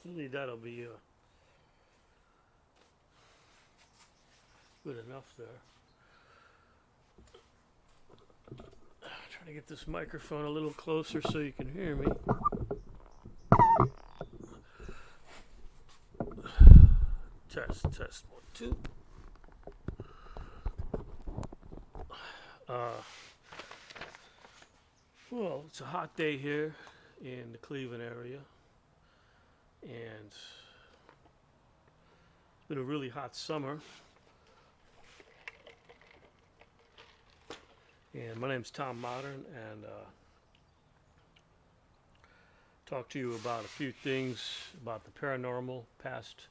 hopefully that'll be good enough there. Trying to get this microphone a little closer so you can hear me. Test, 1, 2. Well, it's a hot day here in the Cleveland area, and it's been a really hot summer. And my name's Tom Modern, and talk to you about a few things about the paranormal, past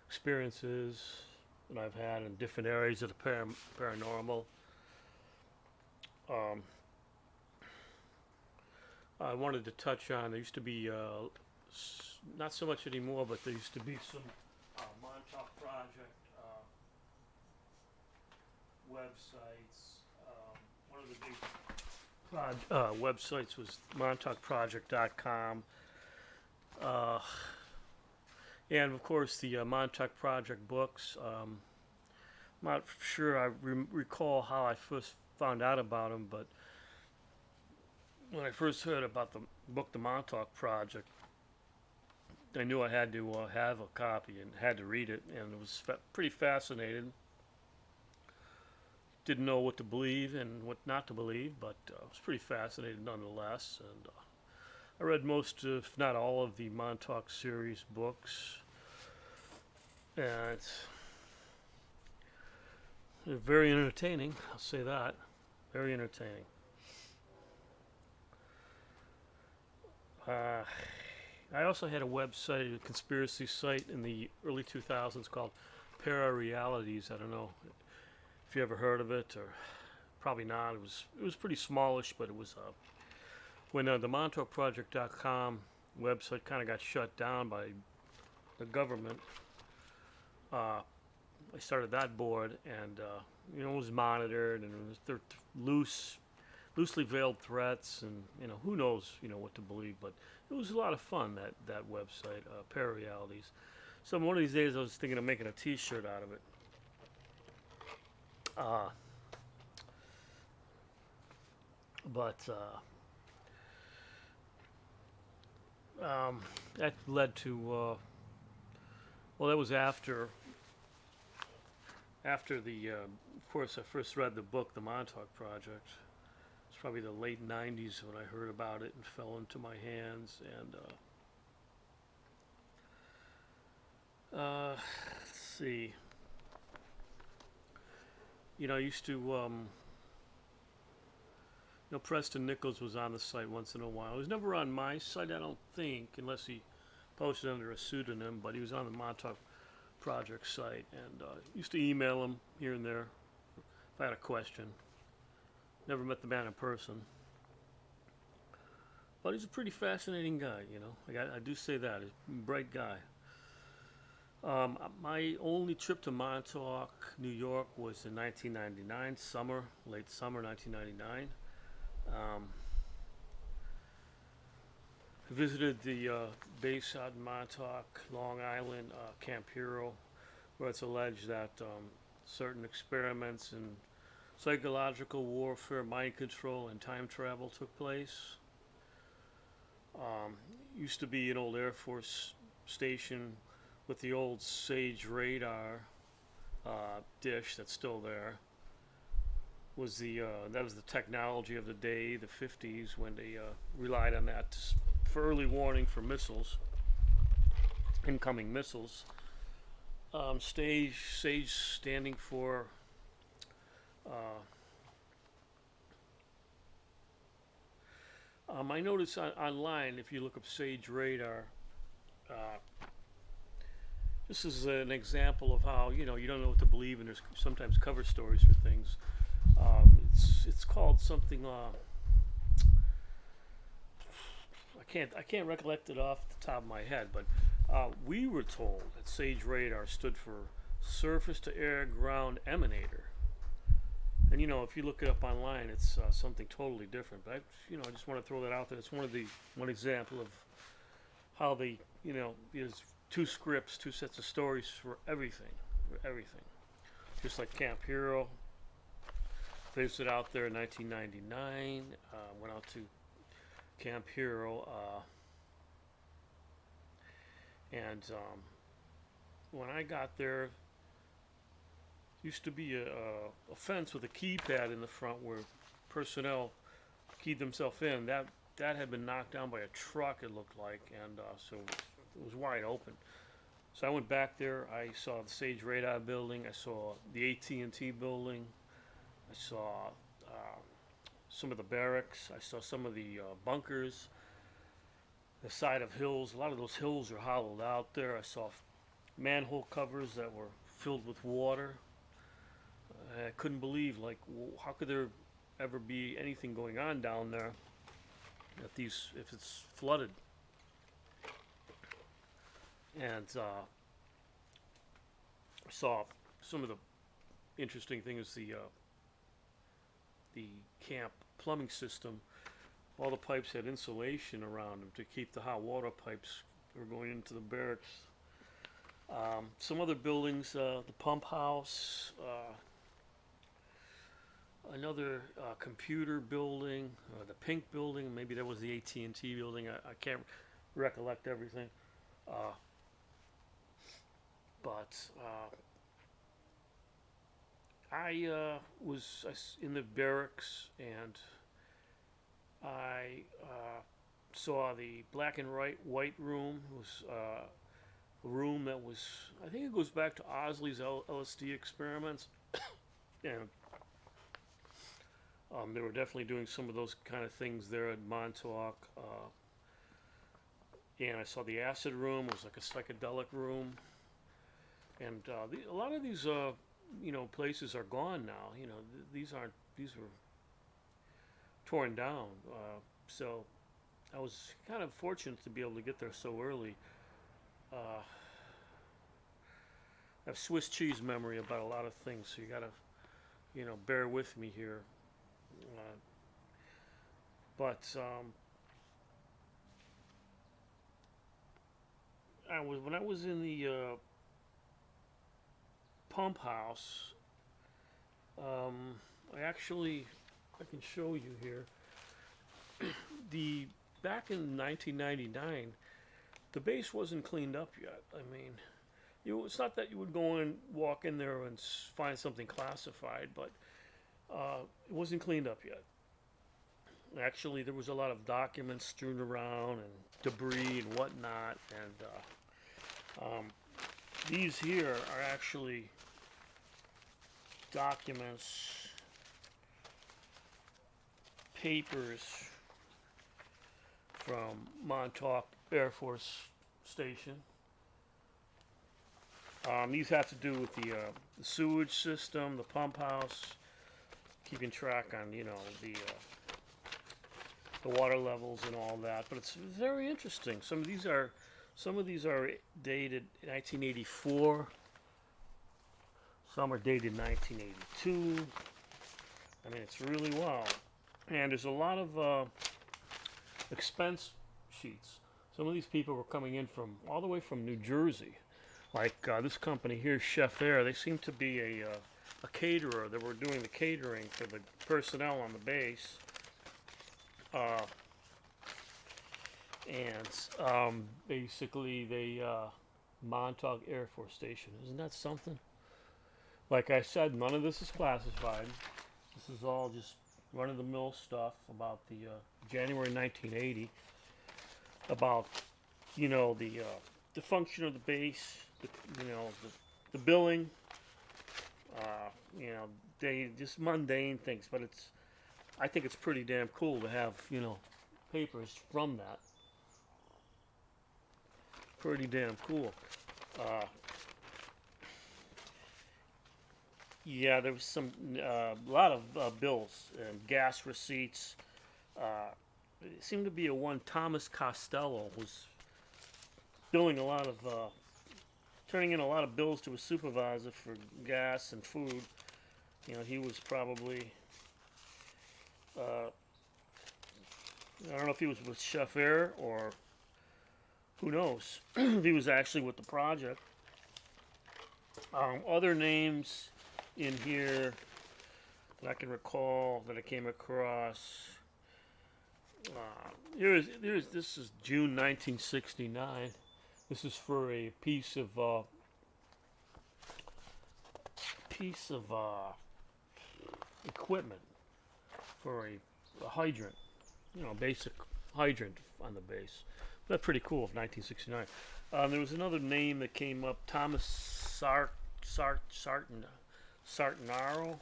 experiences that I've had in different areas of the paranormal. I wanted to touch on, there used to be, not so much anymore, but there used to be some Montauk Project websites. One of the big websites was montaukproject.com. And of course the Monatuk Project books. I'm not sure I recall how I first found out about them, but when I first heard about the book, The Monatuk Project, I knew I had to have a copy and had to read it, and it was pretty fascinating. Didn't know what to believe and what not to believe, but it was pretty fascinating nonetheless. And I read most, if not all, of the Montauk series books, and they're very entertaining. I'll say that, very entertaining. I also had a website, a conspiracy site in the early 2000s called Pararealities. I don't know if you ever heard of it, or probably not. It was pretty smallish, but it was when the MontaukProject.com website kind of got shut down by the government. I started that board, and it was monitored, and there were loosely veiled threats, and who knows what to believe, but it was a lot of fun, that website, Pararealities. So one of these days I was thinking of making a t-shirt out of it. That led to that was after the of course I first read the book, The Montauk Project. It's probably the late 90s when I heard about it and fell into my hands. And let's see. I used to, Preston Nichols was on the site once in a while. He was never on my site, I don't think, unless he posted under a pseudonym, but he was on the Montauk Project site, and used to email him here and there if I had a question. Never met the man in person, but he's a pretty fascinating guy. I do say that. He's a bright guy. My only trip to Montauk, New York, was in 1999, late summer 1999. I visited the base out in Montauk, Long Island, Camp Hero, where it's alleged that certain experiments in psychological warfare, mind control, and time travel took place. Used to be an old Air Force station with the old Sage radar dish that's still there. That was the technology of the day, the 50s, when they relied on that for early warning for missiles, incoming missiles. Sage standing for I noticed online, if you look up Sage radar, this is an example of how you don't know what to believe, and there's sometimes cover stories for things. It's called something. I can't recollect it off the top of my head, but we were told that Sage radar stood for surface to air ground emanator. And if you look it up online, it's something totally different. But I just want to throw that out there. It's one example of how they, there's two scripts, two sets of stories for everything. Just like Camp Hero, placed it out there in 1999. Went out to Camp Hero, and when I got there, used to be a fence with a keypad in the front where personnel keyed themselves in. That had been knocked down by a truck, it looked like, and so it was wide open. So I went back there. I saw the Sage Radar building. I saw the AT&T building. I saw some of the barracks. I saw some of the bunkers. The side of hills. A lot of those hills are hollowed out there. I saw manhole covers that were filled with water. I couldn't believe, like, how could there ever be anything going on down there if it's flooded? And I saw some of the interesting things. The camp plumbing system. All the pipes had insulation around them to keep the hot water pipes that were going into the barracks. Some other buildings, the pump house, another computer building, the pink building, maybe that was the AT&T building. I can't recollect everything. But I was in the barracks, and I saw the black and white room. It was a room that was, I think it goes back to Osley's LSD experiments. And they were definitely doing some of those kind of things there at Montauk. And I saw the acid room. It was like a psychedelic room. And a lot of these, places are gone now. These were torn down. So I was kind of fortunate to be able to get there so early. I have Swiss cheese memory about a lot of things, so you gotta, bear with me here. But when I was in the pump house, I can show you here. Back in 1999, the base wasn't cleaned up yet. I mean, it's not that you would go and walk in there and find something classified, but it wasn't cleaned up yet. Actually, there was a lot of documents strewn around and debris and whatnot, and these here are actually documents, papers from Montauk Air Force Station. These have to do with the sewage system, the pump house, keeping track on, the water levels and all that. But it's very interesting. Some of these are dated 1984. Some are dated 1982. I mean, it's really wild. And there's a lot of expense sheets. Some of these people were coming in from all the way from New Jersey. Like this company here, Chef Air, they seem to be a caterer. They were doing the catering for the personnel on the base. And basically they Montauk Air Force Station. Isn't that something? Like I said, none of this is classified. This is all just run-of-the-mill stuff about the January 1980, about the function of the base, the billing, they just mundane things. But I think it's pretty damn cool to have papers from that. Pretty damn cool. Yeah, there was a lot of bills and gas receipts. It seemed to be one Thomas Costello was billing turning in a lot of bills to a supervisor for gas and food. He was probably, I don't know if he was with Chef Air or Who knows if he was actually with the project. Other names in here that I can recall that I came across. This is June 1969. This is for a piece of equipment for a hydrant, basic hydrant on the base. That's pretty cool. Of 1969. There was another name that came up, Thomas Sartgnaro, Sartgnaro.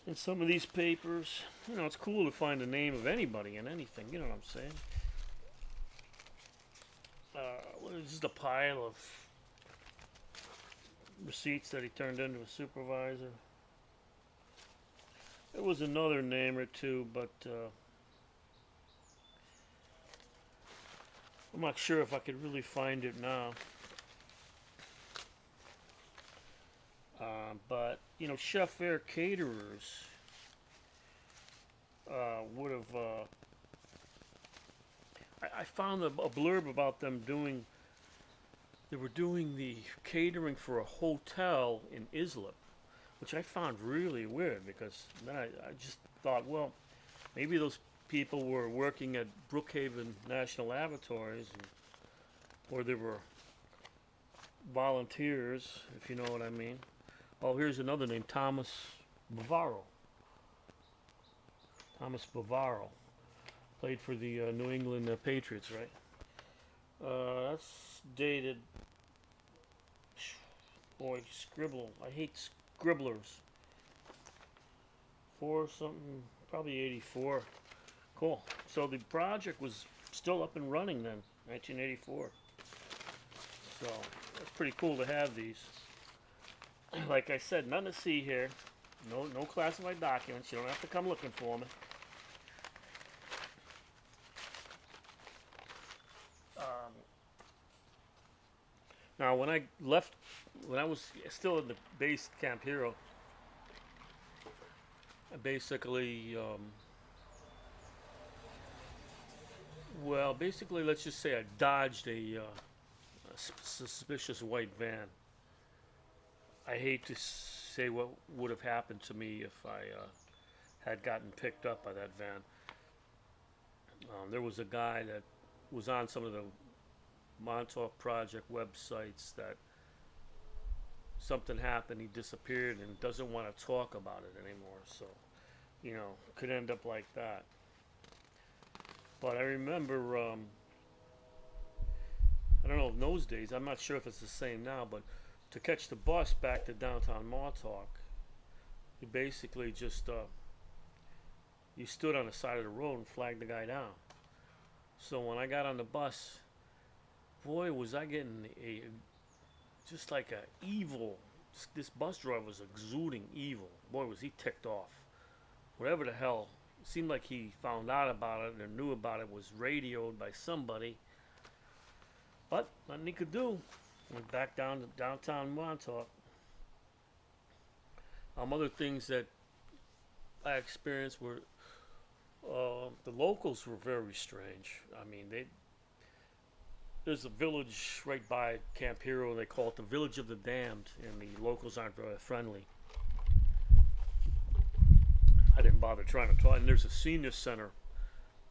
In some of these papers, it's cool to find the name of anybody in anything. You know what I'm saying? It's just a pile of receipts that he turned into a supervisor. There was another name or two, but I'm not sure if I could really find it now. But Chef Air caterers would have. I found a blurb about them doing. They were doing the catering for a hotel in Islip, which I found really weird because then I just thought, well, maybe those people were working at Brookhaven National Laboratories, or they were volunteers, if you know what I mean. Oh, here's another name, Thomas Bavaro. Thomas Bavaro. Played for the New England Patriots, right? That's dated. Boy, scribble. I hate scribblers. 4 something, probably 84. Cool. So the project was still up and running then, 1984. So that's pretty cool to have these. Like I said, nothing to see here. No classified documents. You don't have to come looking for me. Now, when I was still in the base Camp Hero, I basically, let's just say I dodged a suspicious white van. I hate to say what would have happened to me if I had gotten picked up by that van. There was a guy that was on some of the Monatuk Project websites that something happened, he disappeared and doesn't want to talk about it anymore. So, could end up like that. But I remember, I don't know, in those days, I'm not sure if it's the same now, but to catch the bus back to downtown Montauk, you basically just, you stood on the side of the road and flagged the guy down. So when I got on the bus, boy, was I getting just like a evil. This bus driver was exuding evil. Boy, was he ticked off. Whatever the hell, it seemed like he found out about it or knew about it, was radioed by somebody. But nothing he could do. Went back down to downtown Montauk. Other things that I experienced were the locals were very strange. I mean, there's a village right by Camp Hero. They call it the Village of the Damned, and the locals aren't very friendly. I didn't bother trying to talk. And there's a senior center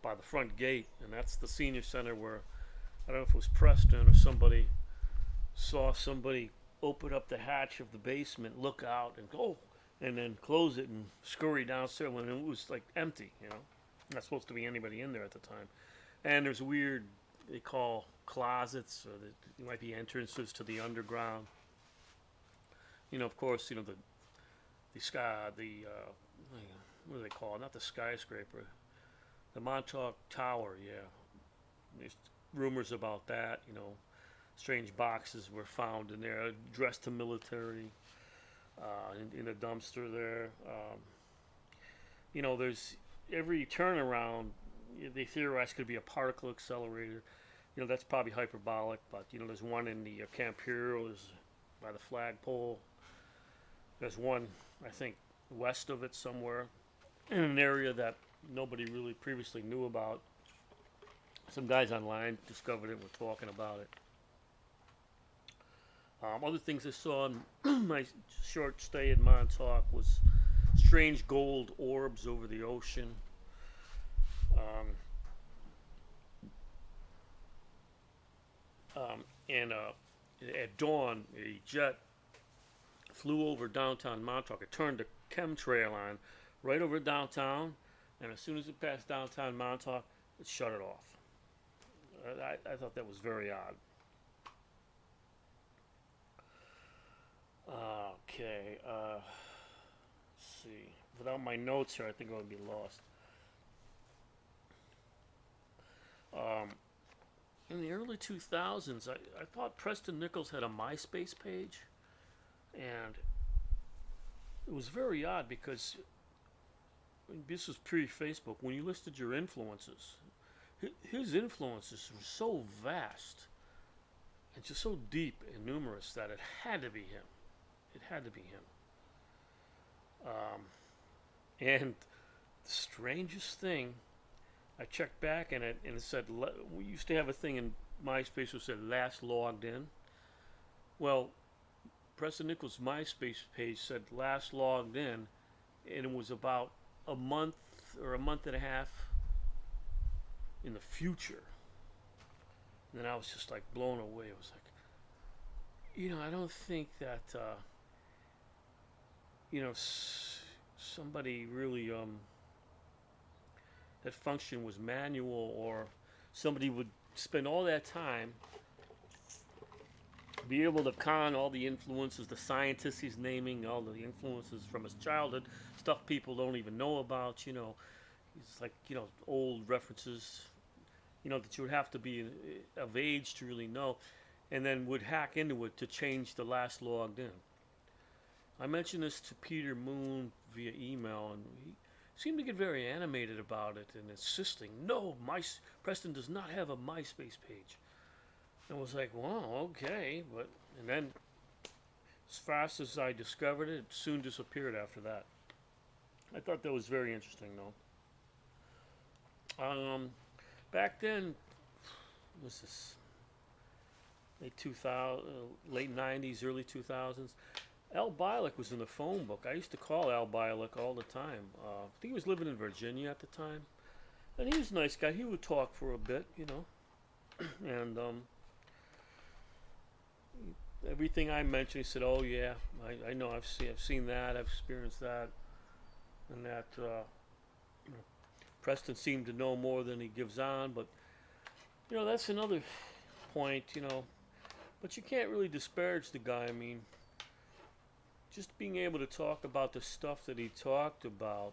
by the front gate, and that's the senior center where, I don't know if it was Preston or somebody saw somebody open up the hatch of the basement, look out, and go, and then close it and scurry downstairs when it was like empty, Not supposed to be anybody in there at the time. And there's weird, they call closets, or there might be entrances to the underground. Of course, the sky, what do they call it? Not the skyscraper, the Montauk Tower. Yeah, there's rumors about that. Strange boxes were found in there, dressed to military, in a dumpster there. There's every turnaround. They theorize could be a particle accelerator. That's probably hyperbolic, but there's one in the Camp Hero, there's by the flagpole. There's one, I think, west of it somewhere, in an area that nobody really previously knew about. Some guys online discovered it and were talking about it. Other things I saw in my short stay in Montauk was strange gold orbs over the ocean. Um, and at dawn, a jet flew over downtown Montauk. It turned the chemtrail on right over downtown, and as soon as it passed downtown Montauk, it shut it off. I thought that was very odd. Okay, let's see. Without my notes here, I think I would be lost. Um, in the early 2000s, I thought Preston Nichols had a MySpace page, and it was very odd because this was pre-Facebook. When you listed your influences, his influences were so vast and just so deep and numerous that it had to be him. It had to be him. And the strangest thing, I checked back and it said, we used to have a thing in MySpace that said last logged in. Well, Preston Nichols' MySpace page said last logged in, and it was about a month or a month and a half in the future. And then I was just like blown away. It was like, I don't think that, somebody really, that function was manual, or somebody would spend all that time, be able to con all the influences, the scientists he's naming, all the influences from his childhood, stuff people don't even know about, It's like, old references, that you would have to be of age to really know, and then would hack into it to change the last logged in. I mentioned this to Peter Moon via email, and he seemed to get very animated about it and insisting, no, Preston does not have a MySpace page. And I was like, wow, okay. And then, as fast as I discovered it, it soon disappeared after that. I thought that was very interesting, though. Back then, was this late 90s, early 2000s? Al Bielek was in the phone book. I used to call Al Bielek all the time. I think he was living in Virginia at the time. And he was a nice guy. He would talk for a bit, And everything I mentioned, he said, oh, yeah, I know, I've seen that, I've experienced that. And that Preston seemed to know more than he gives on. But, that's another point, But you can't really disparage the guy. I mean, just being able to talk about the stuff that he talked about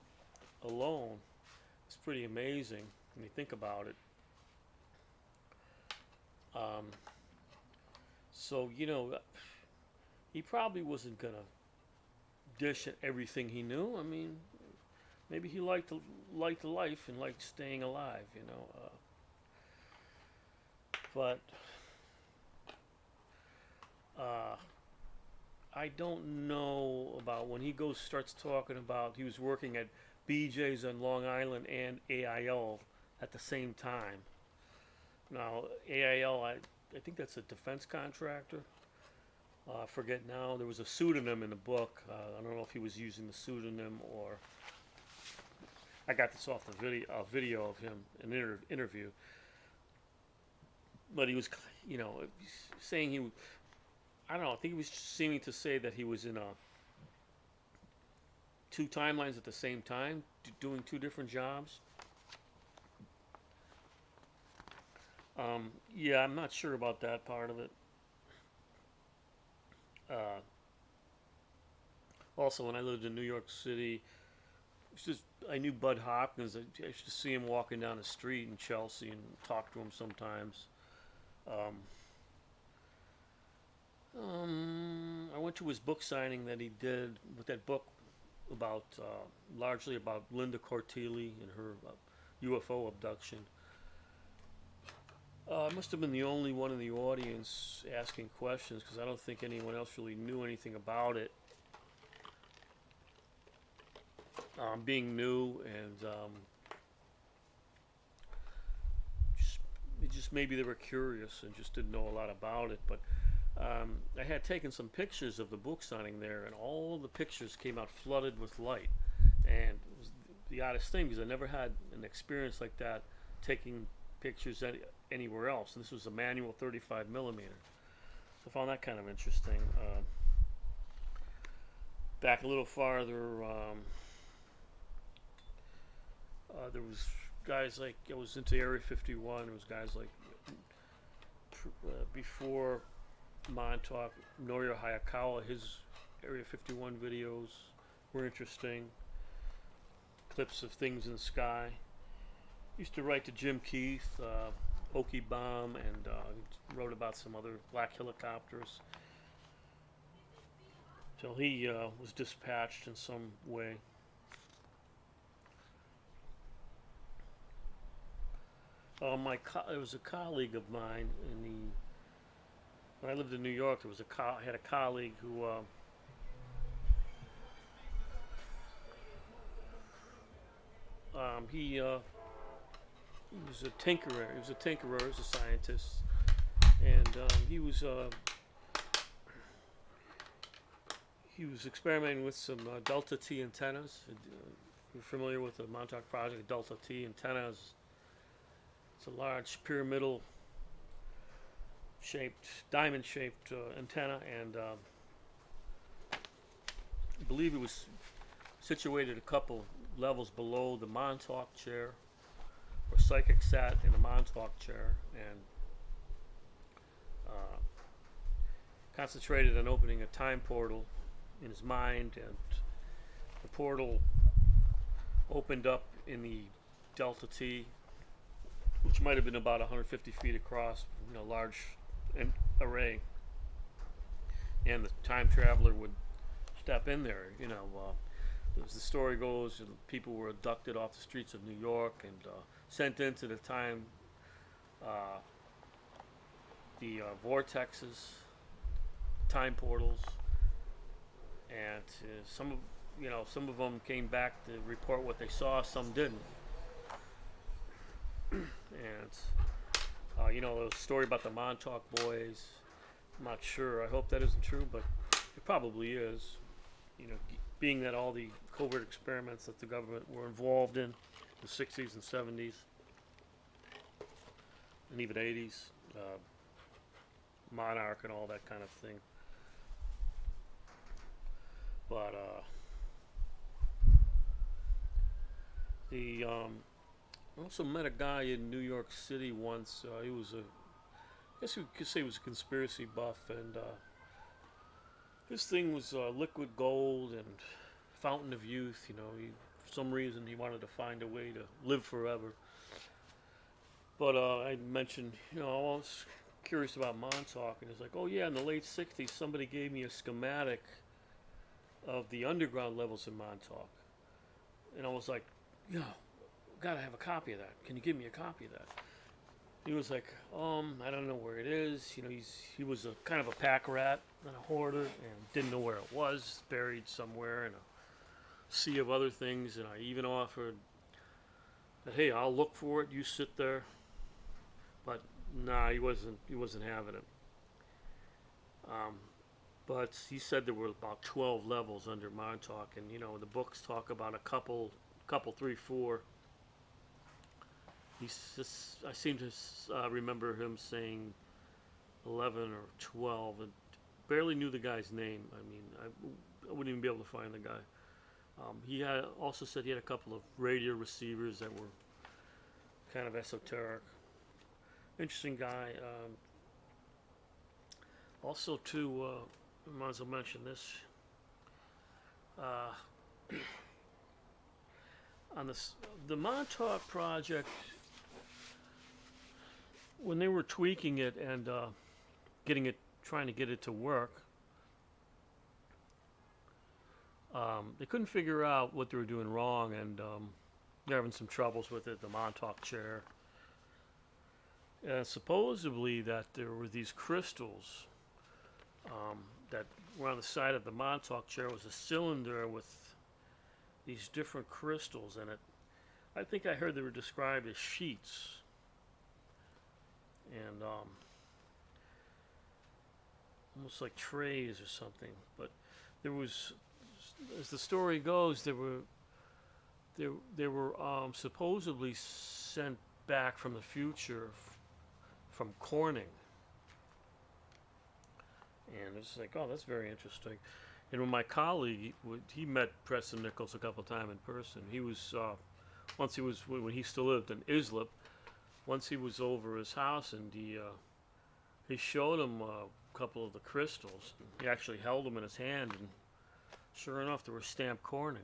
alone is pretty amazing when you think about it. So, he probably wasn't going to dish at everything he knew. I mean, maybe he liked life and liked staying alive, But I don't know about when he starts talking about he was working at BJ's on Long Island and AIL at the same time. Now, AIL, I think that's a defense contractor. I forget now. There was a pseudonym in the book. I don't know if he was using the pseudonym or... I got this off the video of him, an interview. But he was, saying he... I don't know. I think he was seeming to say that he was in two timelines at the same time, doing two different jobs. Yeah, I'm not sure about that part of it. Also, when I lived in New York City, I knew Bud Hopkins. I used to see him walking down the street in Chelsea and talk to him sometimes. I went to his book signing that he did with that book about largely about Linda Cortelli and her UFO abduction. I must have been the only one in the audience asking questions because I don't think anyone else really knew anything about it. Being new and just maybe they were curious and just didn't know a lot about it. But I had taken some pictures of the book signing there, and all the pictures came out flooded with light. And it was the oddest thing because I never had an experience like that taking pictures anywhere else. And this was a manual 35 millimeter. So I found that kind of interesting. Back a little farther, there was guys like, I was into Area 51. There was guys like before Montauk, Norio Hayakawa, his Area 51 videos were interesting. Clips of things in the sky. Used to write to Jim Keith, Okie Bomb, and wrote about some other black helicopters till he was dispatched in some way. There was a colleague of mine when I lived in New York. There was I had a colleague who he was a tinkerer. He was a tinkerer. He was a scientist, and he was experimenting with some delta T antennas. You're familiar with the Monatuk Project? Delta T antennas. It's a large pyramidal shaped, diamond shaped antenna, and I believe it was situated a couple levels below the Montauk chair, where Psychic sat in the Montauk chair, and concentrated on opening a time portal in his mind, and the portal opened up in the Delta T, which might have been about 150 feet across, large array, and the time traveler would step in there. As the story goes, people were abducted off the streets of New York and sent into the vortexes, time portals, and some of them came back to report what they saw, some didn't. And the story about the Montauk boys, I'm not sure. I hope that isn't true, but it probably is. Being that all the covert experiments that the government were involved in the 60s and 70s and even 80s, Monarch and all that kind of thing. But I also met a guy in New York City once. He was I guess you could say he was a conspiracy buff, and his thing was liquid gold and fountain of youth. For some reason he wanted to find a way to live forever. But I mentioned, I was curious about Montauk, and he's like, oh yeah, in the late 60s somebody gave me a schematic of the underground levels in Montauk. And I was like, gotta have a copy of that. Can you give me a copy of that? He was like, I don't know where it is. He was a kind of a pack rat and a hoarder, and didn't know where it was, buried somewhere in a sea of other things. And I even offered that, hey, I'll look for it, you sit there. But nah, he wasn't having it. But he said there were about 12 levels under Montauk, and the books talk about a couple 3, 4. I seem to remember him saying 11 or 12, and barely knew the guy's name. I wouldn't even be able to find the guy. He also said he had a couple of radio receivers that were kind of esoteric. Interesting guy. Also, too, I might as well mention this. On the Montauk Project, when they were tweaking it and trying to get it to work, they couldn't figure out what they were doing wrong, and they're having some troubles with it. The Montauk chair. Supposedly that there were these crystals that were on the side of the Montauk chair. Was a cylinder with these different crystals in it. I think I heard they were described as sheets. and almost like trays or something. But there was, as the story goes, they were supposedly sent back from the future from Corning, and it's like, oh, that's very interesting. And when my colleague, he met Preston Nichols a couple of times in person. He was once he was when he still lived in Islip. Once he was over his house, and he showed him a couple of the crystals. He actually held them in his hand, and sure enough, they were stamped Corning.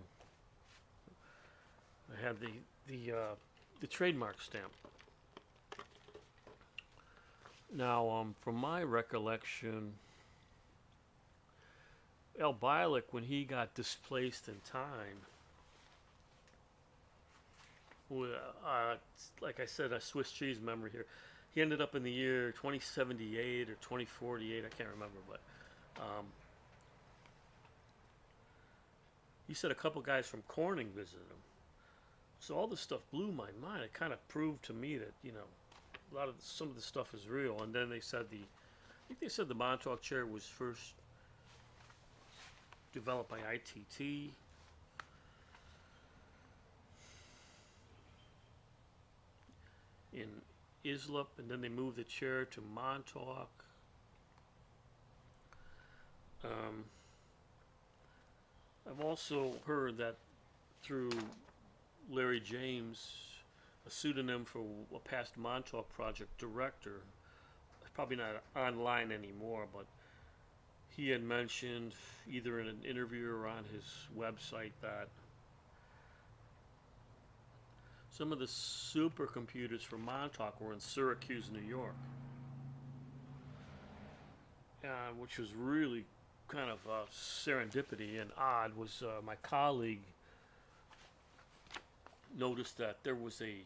I had the trademark stamp. Now, from my recollection, El Bialik, when he got displaced in time, like I said, a Swiss cheese memory here. He ended up in the year 2078 or 2048, I can't remember, but he said a couple guys from Corning visited him. So all this stuff blew my mind. It kind of proved to me that, some of the stuff is real. And then they said I think they said the Montauk chair was first developed by ITT. In Islip, and then they moved the chair to Montauk. I've also heard that through Larry James, a pseudonym for a past Montauk Project director, probably not online anymore, but he had mentioned either in an interview or on his website that some of the supercomputers for Montauk were in Syracuse, New York, which was really kind of serendipity and odd. Was my colleague noticed that there was a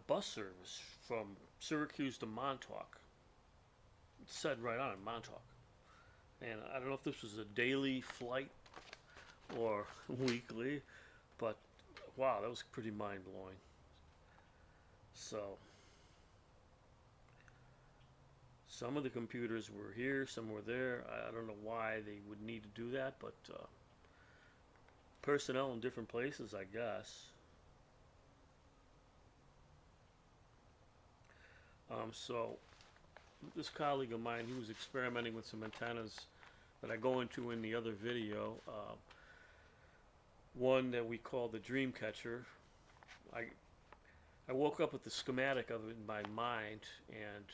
bus service from Syracuse to Montauk. It said right on it, Montauk. And I don't know if this was a daily flight or weekly, but wow, that was pretty mind-blowing. So, some of the computers were here, some were there. I don't know why they would need to do that, but personnel in different places, I guess. So, this colleague of mine, he was experimenting with some antennas that I go into in the other video. One that we call the dream catcher. I woke up with the schematic of it in my mind and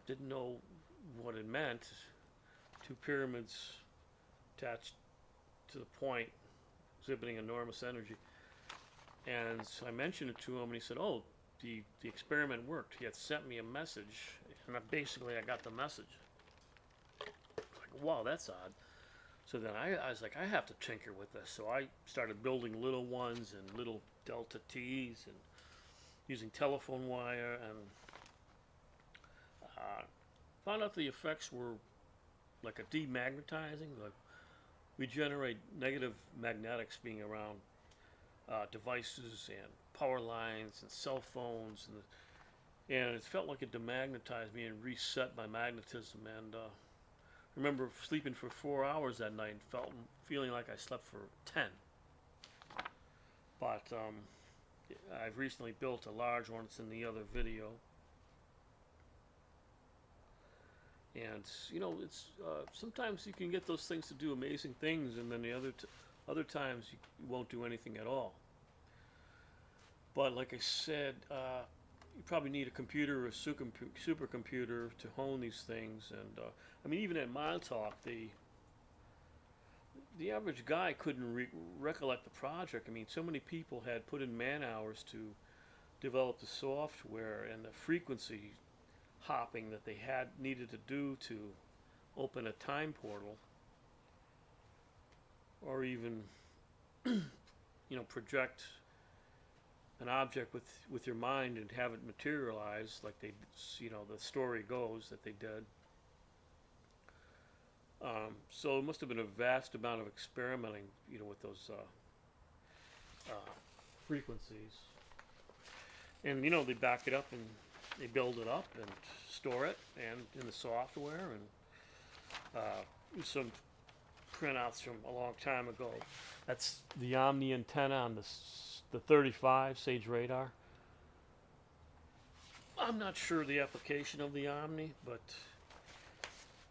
didn't know what it meant. Two pyramids attached to the point, exhibiting enormous energy. And so I mentioned it to him, and he said, "Oh, the experiment worked. He had sent me a message, and basically I got the message." Like, wow, that's odd. So then I was like, I have to tinker with this. So I started building little ones and little delta T's and using telephone wire, and found out the effects were like a demagnetizing. Like we generate negative magnetics being around devices and power lines and cell phones, and it felt like it demagnetized me and reset my magnetism. And remember sleeping for 4 hours that night and feeling like I slept for 10. But I've recently built a large one. It's in the other video. And it's sometimes you can get those things to do amazing things, and then the other times you won't do anything at all. But like I said, you probably need a computer or a supercomputer to hone these things. And I mean, even at Montauk, the average guy couldn't recollect the project. I mean, so many people had put in man hours to develop the software and the frequency hopping that they had needed to do to open a time portal, or even project an object with your mind and have it materialize, like they, the story goes that they did. So it must have been a vast amount of experimenting, with those frequencies. And they back it up in they build it up and store it, and in the software, and some printouts from a long time ago. That's the Omni antenna on the 35 Sage radar. I'm not sure the application of the Omni, but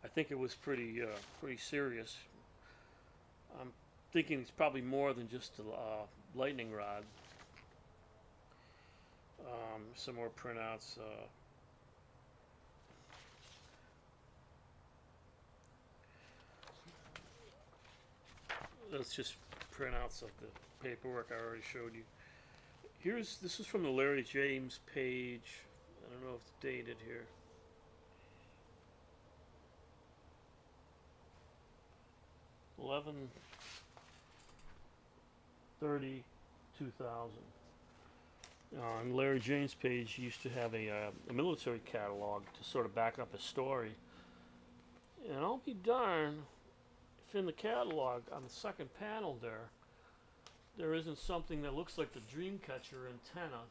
I think it was pretty serious. I'm thinking it's probably more than just a lightning rod. Some more printouts. That's just printouts of the paperwork I already showed you. This is from the Larry James page. I don't know if it's dated here. (11/30/2000). On Larry James' page, he used to have a military catalog to sort of back up his story. And I'll be darned if in the catalog on the second panel there isn't something that looks like the Dreamcatcher antenna,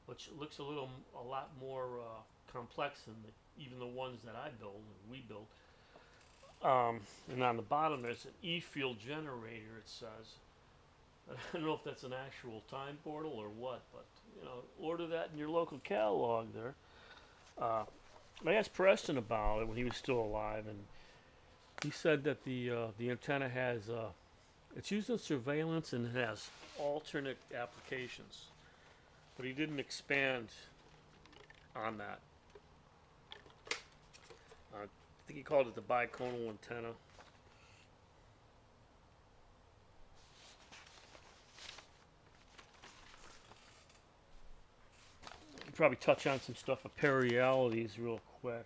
which looks a lot more complex than even the ones that I build and we build. And on the bottom there's an E-field generator, it says. I don't know if that's an actual time portal or what, but order that in your local catalog there. I asked Preston about it when he was still alive, and he said that the antenna has it's used in surveillance and it has alternate applications, but he didn't expand on that. I think he called it the biconal antenna. Probably touch on some stuff of pararealities real quick.